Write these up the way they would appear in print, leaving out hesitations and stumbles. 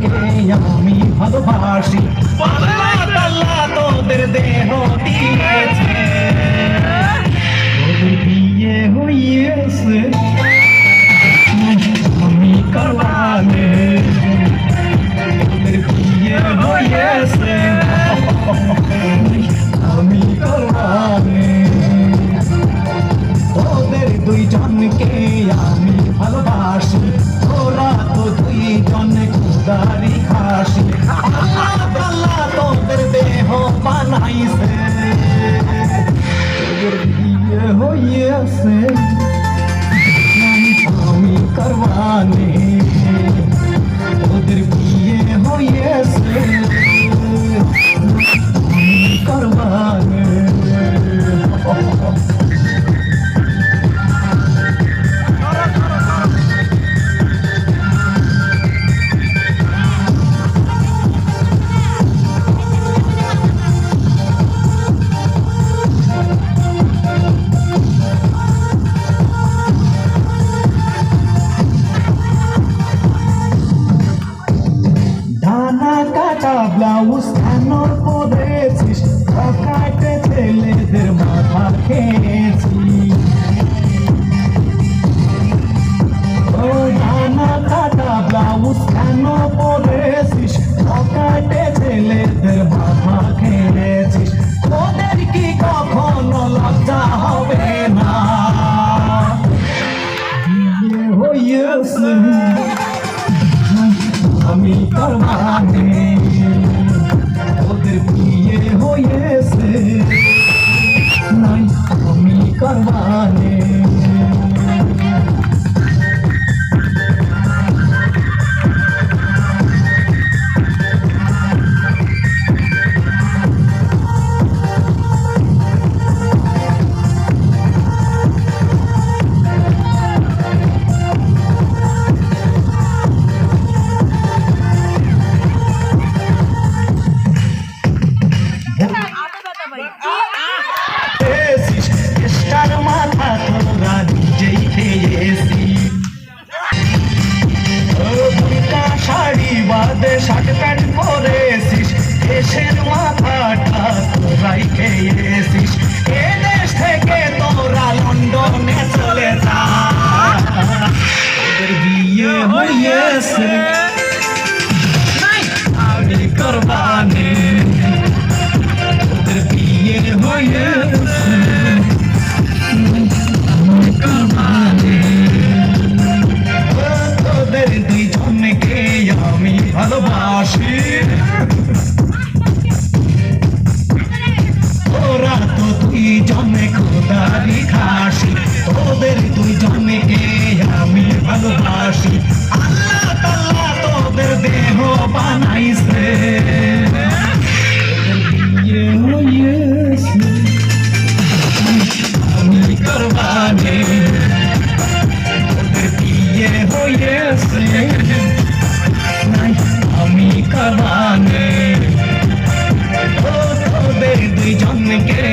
জনকে আমি ভালোবাসি। আল্লাহ তাআলা তোদের দেহ দিয়েছে, তোদের বিয়ে হয়েছে, আমি করবানে। তোদের বিয়ে হয়েছে, আমি করবানে। তোদের দুইজনকে আমি ভালোবাসি, তোরা তো দুইজন খুদারি খাসি। আল্লাহ তাআলা তোদের দেহ বানাইছে, তোদের বিয়ে হয়েছে, আমি করবানে। তোদের বিয়ে হয়েছে, আমি করবানে। ব্লাউজ কেন পরেছিস, পকেটে ছেলেদের মাথা খেয়েছি। ও ডানা কাটা ব্লাউজ কেন পরেছিস, পকেটে ছেলেদের মাথা খেয়েছিস। তোদের কি কখনো লজ্জা হবে না? বিয়ে হয়েছে, আমি করবানে। তোদের বিয়ে হয়েছে, নাই আমি করবানে। মাথা তোরা নিজেই খেয়েছি। দুইটা শাড়ি বাদে শার্ট প্যান্ট পরেছিস, দেশের মাথাটা তোরাই খেয়েছিস। এ দেশ থেকে তোরা লন্ডনে চলে যা, তোদের বিয়ে হয়েছে, আমি করবানে। তোদের বিয়ে হয়েছে, তোদের দুইজনকে আমি ভালোবাসি। তোরা তো দুইজনে খুদারি খাসি, তোদের দুইজনকে আমি ভালোবাসি। আল্লাহ তাআলা তোদের দেহ বানাইছে, তোদের বিয়ে হয়েছে, আমি করবানে। তোদের বিয়ে হয়েছে, আমি করবানে। তোদের দুইজনকে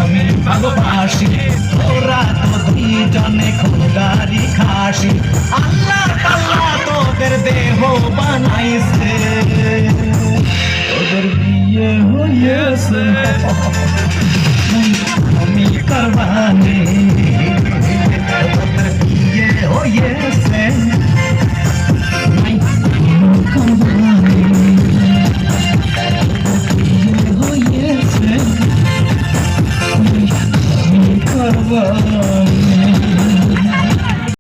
আমি ভালোবাসি, তোরা তো দুইজনে খুদারি খাসি। আল্লাহ তাআলা তোদের দেহ বানাইছে, তোদের বিয়ে হয়েছে, আমি করবানে। তোদের বিয়ে হয়েছে, আমি করবানে। তোদের বিয়ে হয়েছে, আমি করবানে।